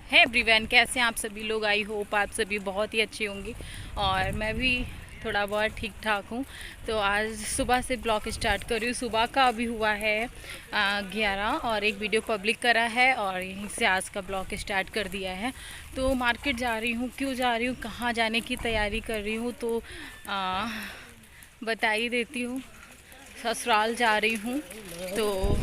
है एवरीवन, कैसे हैं आप सभी लोग। आई होप आप सभी बहुत ही अच्छे होंगे और मैं भी थोड़ा बहुत ठीक ठाक हूँ। तो आज सुबह से ब्लॉग स्टार्ट कर रही हूँ। सुबह का अभी हुआ है 11 और एक वीडियो पब्लिक करा है और यहीं से आज का ब्लॉग स्टार्ट कर दिया है। तो मार्केट जा रही हूँ, क्यों जा रही हूँ, कहाँ जाने की तैयारी कर रही हूँ, तो बता ही देती हूँ। ससुराल जा रही हूँ तो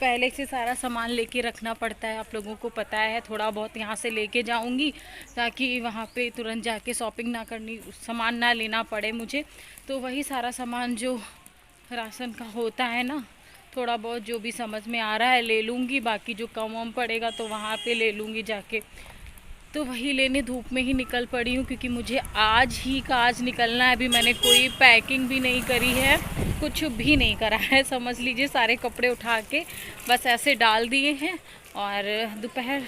पहले से सारा सामान लेके रखना पड़ता है, आप लोगों को पता है। थोड़ा बहुत यहाँ से लेके जाऊँगी ताकि वहाँ पे तुरंत जाके शॉपिंग ना करनी, सामान ना लेना पड़े मुझे। तो वही सारा सामान जो राशन का होता है ना, थोड़ा बहुत जो भी समझ में आ रहा है ले लूँगी, बाकी जो कम वम पड़ेगा तो वहाँ पे ले लूँगी जाके। तो वही लेने धूप में ही निकल पड़ी हूँ क्योंकि मुझे आज ही का आज निकलना है। अभी मैंने कोई पैकिंग भी नहीं करी है, कुछ भी नहीं करा है, समझ लीजिए। सारे कपड़े उठा के बस ऐसे डाल दिए हैं। और दोपहर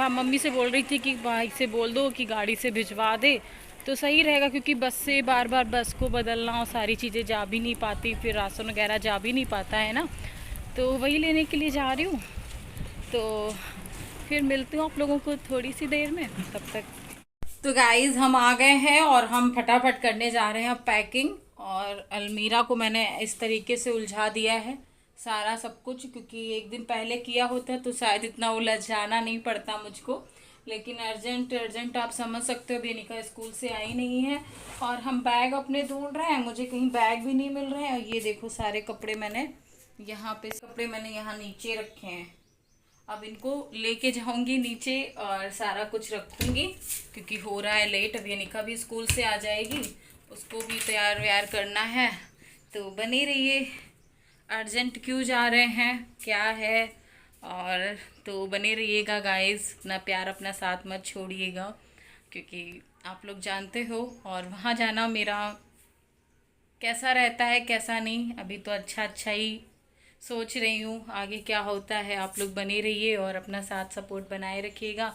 मम्मी से बोल रही थी कि भाई से बोल दो कि गाड़ी से भिजवा दे तो सही रहेगा, क्योंकि बस से बार बार बस को बदलना और सारी चीज़ें जा भी नहीं पाती, फिर राशन वगैरह जा भी नहीं पाता है ना। तो वही लेने के लिए जा रही हूँ। तो फिर मिलती हूँ आप लोगों को थोड़ी सी देर में, तब तक। तो गाइज हम आ गए हैं और हम फटाफट करने जा रहे हैं पैकिंग। और अलमीरा को मैंने इस तरीके से उलझा दिया है सारा सब कुछ, क्योंकि एक दिन पहले किया होता तो शायद इतना उलझाना नहीं पड़ता मुझको। लेकिन अर्जेंट अर्जेंट आप समझ सकते हो, बेनिका स्कूल से आई नहीं है और हम बैग अपने ढूंढ रहे हैं, मुझे कहीं बैग भी नहीं मिल रहे हैं। और ये देखो सारे कपड़े मैंने यहाँ नीचे रखे हैं। अब इनको लेके जाऊंगी नीचे और सारा कुछ रखूंगी, क्योंकि हो रहा है लेट। अब यनिका भी स्कूल से आ जाएगी, उसको भी तैयार व्यार करना है। तो बने रहिए। अर्जेंट क्यों जा रहे हैं, क्या है, और तो बने रहिएगा गाइस। अपना प्यार अपना साथ मत छोड़िएगा, क्योंकि आप लोग जानते हो और वहाँ जाना मेरा कैसा रहता है कैसा नहीं, अभी तो अच्छा अच्छा ही सोच रही हूँ। आगे क्या होता है, आप लोग बने रहिए और अपना साथ सपोर्ट बनाए रखिएगा।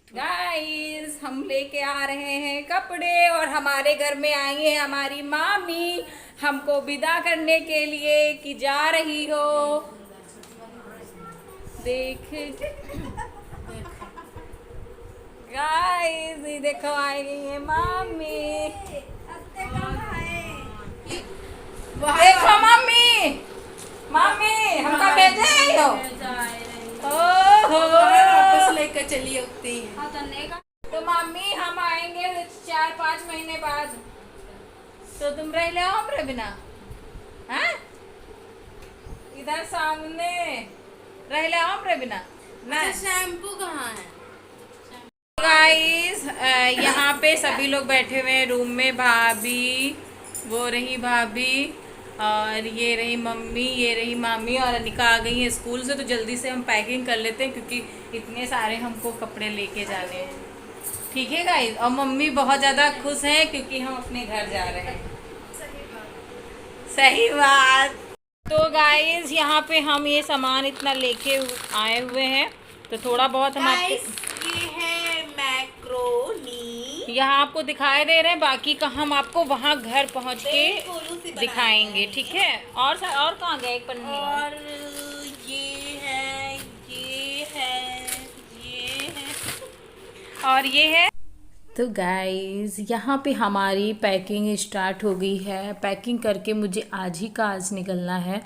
गाइस हम लेके आ रहे हैं कपड़े और हमारे घर में आई है हमारी मामी हमको विदा करने के लिए कि जा रही हो। देख गाइस, ये देखो आई गई है मामी। देखो मम्मी, मम्मी हमका भेजे ही हो। ओहो वापस लेकर चली होती है। तो मम्मी हम आएंगे 4-5 महीने बाद, तो तुम रह ले हमरे बिना, हैं? इधर सामने रह ले हमरे बिना ना। शैम्पू कहाँ है? गाइस यहाँ पे सभी लोग बैठे हुए हैं रूम में। भाभी, वो रही भाभी, और ये रही मम्मी, ये रही मामी, और अनिका आ गई है स्कूल से। तो जल्दी से हम पैकिंग कर लेते हैं क्योंकि इतने सारे हमको कपड़े लेके जाने हैं। ठीक है गाइस। और मम्मी बहुत ज़्यादा खुश हैं क्योंकि हम अपने घर जा रहे हैं। सही बात। तो गाइस यहाँ पे हम ये सामान इतना लेके आए हुए हैं, तो थोड़ा बहुत हम आपको ये है मैक्रोनी। यहाँ आपको दिखाई दे रहे हैं, बाकी का हम आपको वहाँ घर पहुँच के दिखाएंगे, ठीक है। और कहाँ गए एक पन्नी और ये है, ये है, ये है और ये है। तो गाइस यहाँ पे हमारी पैकिंग स्टार्ट हो गई है। पैकिंग करके मुझे आज ही का आज निकलना है।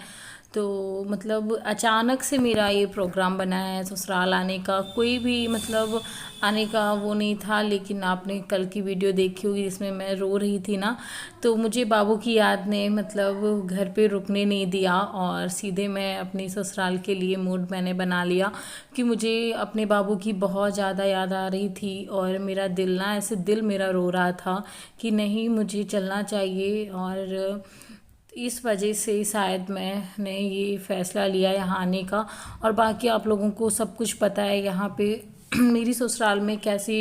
तो मतलब अचानक से मेरा ये प्रोग्राम बना है ससुराल आने का। कोई भी मतलब आने का वो नहीं था, लेकिन आपने कल की वीडियो देखी होगी जिसमें मैं रो रही थी ना, तो मुझे बाबू की याद ने मतलब घर पे रुकने नहीं दिया और सीधे मैं अपनी ससुराल के लिए मूड मैंने बना लिया कि मुझे अपने बाबू की बहुत ज़्यादा याद आ रही थी। और मेरा दिल ना ऐसे दिल मेरा रो रहा था कि नहीं मुझे चलना चाहिए। और इस वजह से शायद मैंने ये फ़ैसला लिया यहाँ आने का। और बाकी आप लोगों को सब कुछ पता है यहाँ पे मेरी ससुराल में कैसी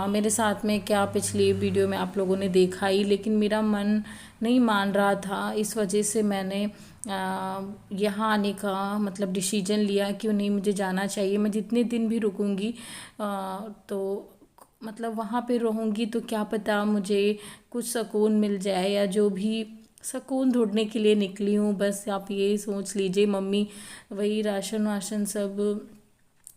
मेरे साथ में क्या पिछली वीडियो में आप लोगों ने देखा ही, लेकिन मेरा मन नहीं मान रहा था। इस वजह से मैंने यहाँ आने का मतलब डिसीजन लिया कि नहीं मुझे जाना चाहिए। मैं जितने दिन भी रुकूंगी तो मतलब वहाँ पे रहूँगी तो क्या पता मुझे कुछ सुकून मिल जाए, या जो भी सुकून ढूंढने के लिए निकली हूँ। बस आप ये सोच लीजिए। मम्मी वही राशन वाशन सब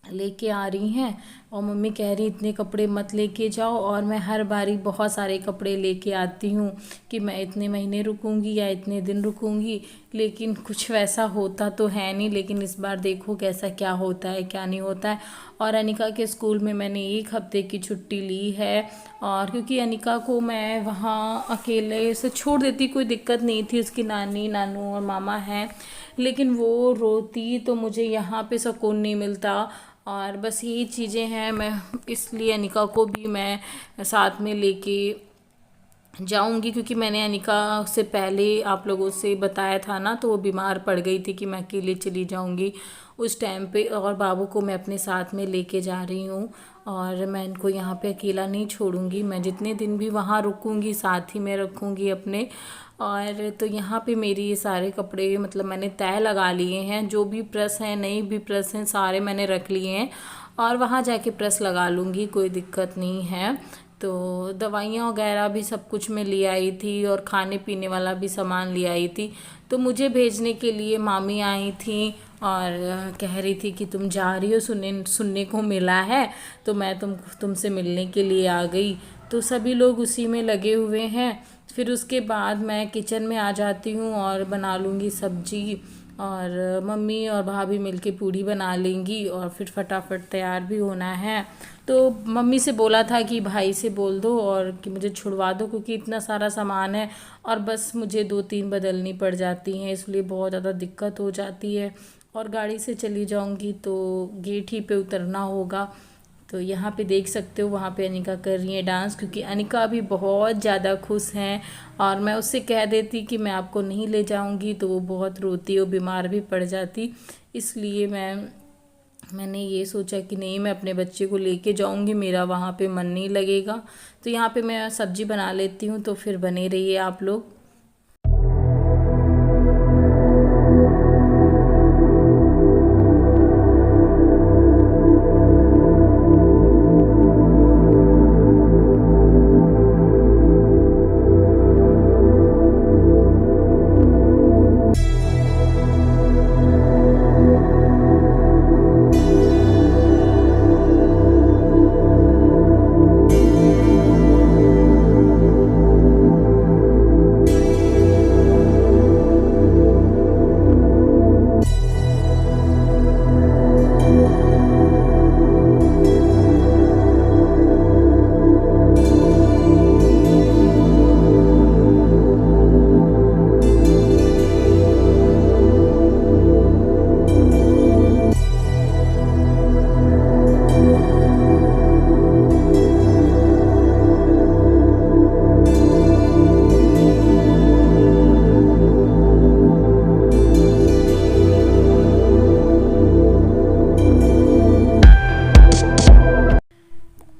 लेके आ रही हैं। और मम्मी कह रही इतने कपड़े मत लेके जाओ, और मैं हर बारी बहुत सारे कपड़े लेके आती हूँ कि मैं इतने महीने रुकूंगी या इतने दिन रुकूंगी, लेकिन कुछ वैसा होता तो है नहीं। लेकिन इस बार देखो कैसा क्या होता है क्या नहीं होता है। और अनिका के स्कूल में मैंने 1 हफ्ते की छुट्टी ली है, और क्योंकि अनिका को मैं वहाँ अकेले से छोड़ देती, कोई दिक्कत नहीं थी, उसकी नानी नानू और मामा हैं, लेकिन वो रोती तो मुझे यहाँ पे सुकून नहीं मिलता। और बस यही चीज़ें हैं, मैं इसलिए अनिका को भी मैं साथ में लेके जाऊंगी, क्योंकि मैंने अनिका से पहले आप लोगों से बताया था ना, तो वो बीमार पड़ गई थी कि मैं अकेले चली जाऊंगी उस टाइम पे, और बाबू को मैं अपने साथ में लेके जा रही हूँ। और मैं इनको यहाँ पे अकेला नहीं छोड़ूंगी, मैं जितने दिन भी वहाँ रुकूंगी साथ ही में रखूंगी अपने। और तो यहाँ पे मेरी ये सारे कपड़े मतलब मैंने तय लगा लिए हैं, जो भी प्रेस हैं नहीं भी प्रेस हैं सारे मैंने रख लिए हैं, और वहाँ जाके प्रेस लगा लूँगी, कोई दिक्कत नहीं है। तो दवाइयाँ वगैरह भी सब कुछ मैं ले आई थी, और खाने पीने वाला भी सामान ले आई थी। तो मुझे भेजने के लिए मामी आई थी, और कह रही थी कि तुम जा रही हो, सुनने को मिला है, तो मैं तुमसे मिलने के लिए आ गई। तो सभी लोग उसी में लगे हुए हैं। फिर उसके बाद मैं किचन में आ जाती हूँ और बना लूँगी सब्जी, और मम्मी और भाभी मिलके पूड़ी बना लेंगी, और फिर फटाफट तैयार भी होना है। तो मम्मी से बोला था कि भाई से बोल दो और कि मुझे छुड़वा दो, क्योंकि इतना सारा सामान है और बस मुझे 2-3 बदलनी पड़ जाती हैं, इसलिए बहुत ज़्यादा दिक्कत हो जाती है। और गाड़ी से चली जाऊंगी तो गेट ही पे उतरना होगा। तो यहाँ पे देख सकते हो, वहाँ पे अनिका कर रही है डांस, क्योंकि अनिका भी बहुत ज़्यादा खुश हैं। और मैं उससे कह देती कि मैं आपको नहीं ले जाऊँगी तो वो बहुत रोती, वो बीमार भी पड़ जाती। इसलिए मैंने ये सोचा कि नहीं, मैं अपने बच्चे को लेके जाऊँगी, मेरा वहाँ पे मन नहीं लगेगा। तो यहाँ पे मैं सब्जी बना लेती हूँ, तो फिर बने रहिए आप लोग।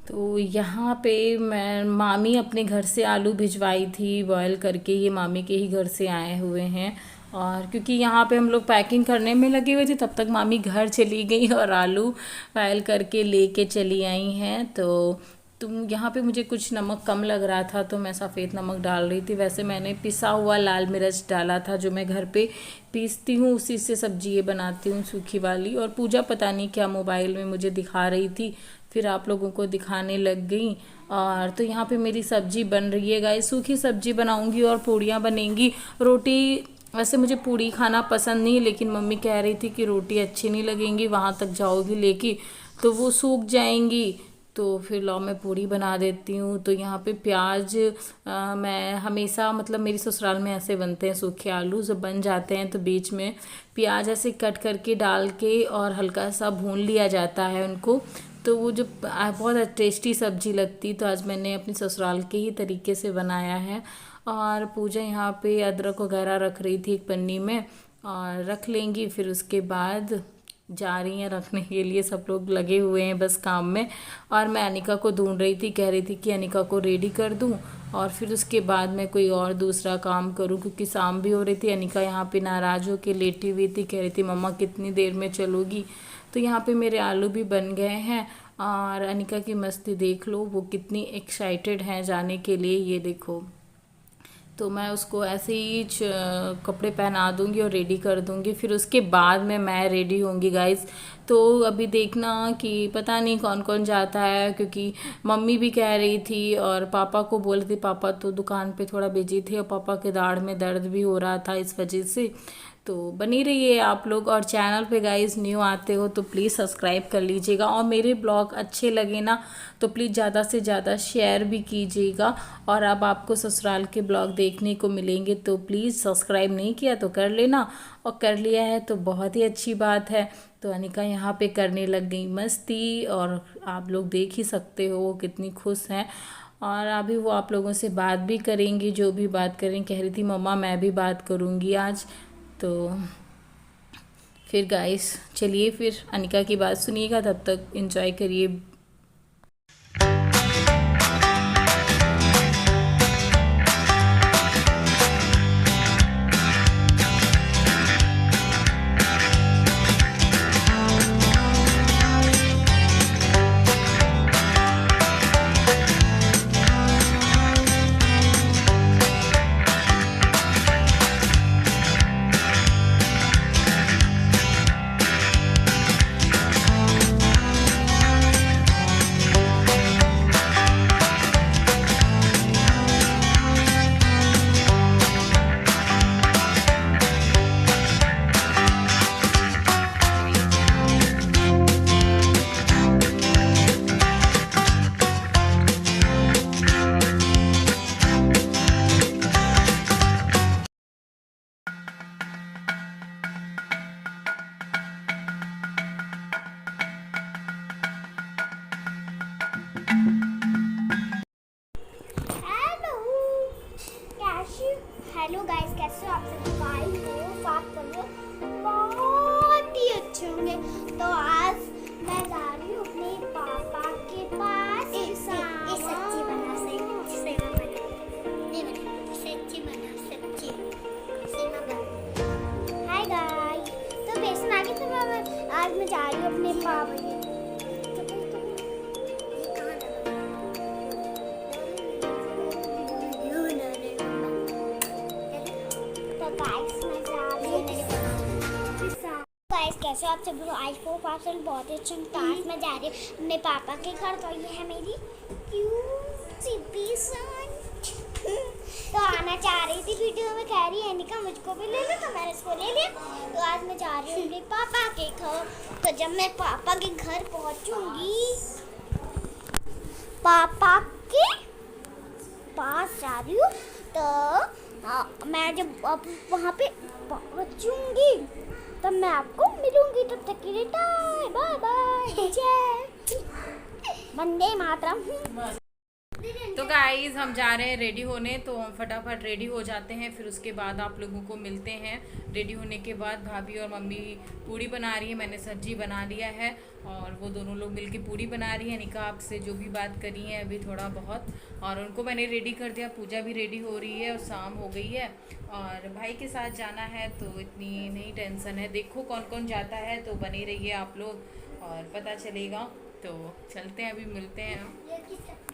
तो यहाँ पे मैं मामी अपने घर से आलू भिजवाई थी बॉयल करके, ये मामी के ही घर से आए हुए हैं। और क्योंकि यहाँ पे हम लोग पैकिंग करने में लगे हुए थे, तब तक मामी घर चली गई और आलू बॉयल करके लेके चली आई हैं। तो तुम यहाँ पे मुझे कुछ नमक कम लग रहा था, तो मैं सफ़ेद नमक डाल रही थी। वैसे मैंने पिसा हुआ लाल मिर्च डाला था, जो मैं घर पे पीसती हूँ, उसी से सब्जी ये बनाती हूँ सूखी वाली। और पूजा पता नहीं क्या मोबाइल में मुझे दिखा रही थी, फिर आप लोगों को दिखाने लग गई। और तो यहाँ पे मेरी सब्जी बन रही है गाइस, सूखी सब्जी बनाऊंगी और पूड़ियाँ बनेंगी। रोटी, वैसे मुझे पूड़ी खाना पसंद नहीं, लेकिन मम्मी कह रही थी कि रोटी अच्छी नहीं लगेंगी, वहाँ तक जाओगी लेके तो वो सूख जाएंगी, तो फिर लो मैं पूड़ी बना देती हूँ। तो यहाँ पे प्याज मैं हमेशा, मतलब मेरी ससुराल में ऐसे बनते हैं सूखे आलू, जब बन जाते हैं तो बीच में प्याज ऐसे कट करके डाल के और हल्का सा भून लिया जाता है उनको, तो वो जो बहुत टेस्टी सब्जी लगती। तो आज मैंने अपनी ससुराल के ही तरीके से बनाया है। और पूजा यहाँ पे अदरक वगैरह रख रही थी एक पन्नी में, और रख लेंगी, फिर उसके बाद जा रही हैं रखने के लिए। सब लोग लगे हुए हैं बस काम में। और मैं अनिका को ढूंढ रही थी, कह रही थी कि अनिका को रेडी कर दूं और फिर उसके बाद मैं कोई और दूसरा काम करूं, क्योंकि शाम भी हो रही थी। अनिका यहाँ पे नाराज़ हो के लेटी हुई थी, कह रही थी मम्मा कितनी देर में चलोगी। तो यहाँ पे मेरे आलू भी बन गए हैं, और अनिका की मस्ती देख लो, वो कितनी एक्साइटेड हैं जाने के लिए, ये देखो। तो मैं उसको ऐसे ही कपड़े पहना दूंगी और रेडी कर दूंगी, फिर उसके बाद में मैं रेडी होंगी गाइस। तो अभी देखना कि पता नहीं कौन कौन जाता है, क्योंकि मम्मी भी कह रही थी और पापा को बोल रही थी, पापा तो दुकान पे थोड़ा बिजी थे और पापा के दाढ़ में दर्द भी हो रहा था इस वजह से। तो बनी रहिए आप लोग, और चैनल पे गाइस न्यू आते हो तो प्लीज़ सब्सक्राइब कर लीजिएगा, और मेरे ब्लॉग अच्छे लगे ना तो प्लीज़ ज़्यादा से ज़्यादा शेयर भी कीजिएगा। और अब आपको ससुराल के ब्लॉग देखने को मिलेंगे तो प्लीज़ सब्सक्राइब नहीं किया तो कर लेना, और कर लिया है तो बहुत ही अच्छी बात है। तो अनिका यहाँ पे करने लग गई मस्ती, और आप लोग देख ही सकते हो वो कितनी खुश हैं। और अभी वो आप लोगों से बात भी करेंगी, जो भी बात करें, कह रही थी मम्मा मैं भी बात करूँगी आज। तो फिर गाइस चलिए फिर अनिका की बात सुनिएगा, तब तक एंजॉय करिए। हेलो गाइस, कैसे हो आप सब? आई होप आप सब लोग बहुत ही अच्छे होंगे। तो आज मैं जा रही हूँ अपने पापा के पास। सच्ची बना, सच्ची बना, हाय गाइस, तो बेसन आ गई। तो आज मैं जा रही हूँ अपने पापा के। कैसे आप सब लोग? आज को पार्सल बहुत ही अच्छा। आज मैं जा रही हूँ अपने पापा के घर। तो ये है मेरी क्यूट सी बेसन। तो आना चाह रही थी वीडियो में, कह रही है अनिका मुझको भी ले लो, तो मैंने इसको ले लिया। तो आज मैं जा रही हूँ अपने पापा के घर। तो जब मैं पापा के घर पहुँचूंगी, पापा के पास जा रही हूँ, तो मैं जब अब वहाँ पे पहुँचूंगी तब मैं आपको मिलूंगी। तब तक के लिए बाय बाय, जय वंदे मातरम। तो गाइस हम जा रहे हैं रेडी होने, तो हम फटाफट रेडी हो जाते हैं, फिर उसके बाद आप लोगों को मिलते हैं। रेडी होने के बाद भाभी और मम्मी पूड़ी बना रही है, मैंने सब्जी बना लिया है, और वो दोनों लोग मिलके पूड़ी बना रही है। निका आपसे जो भी बात करी है अभी थोड़ा बहुत, और उनको मैंने रेडी कर दिया। पूजा भी रेडी हो रही है और शाम हो गई है, और भाई के साथ जाना है तो इतनी नहीं टेंशन है। देखो कौन कौन जाता है, तो बने रहिए आप लोग और पता चलेगा। तो चलते हैं, अभी मिलते हैं हम।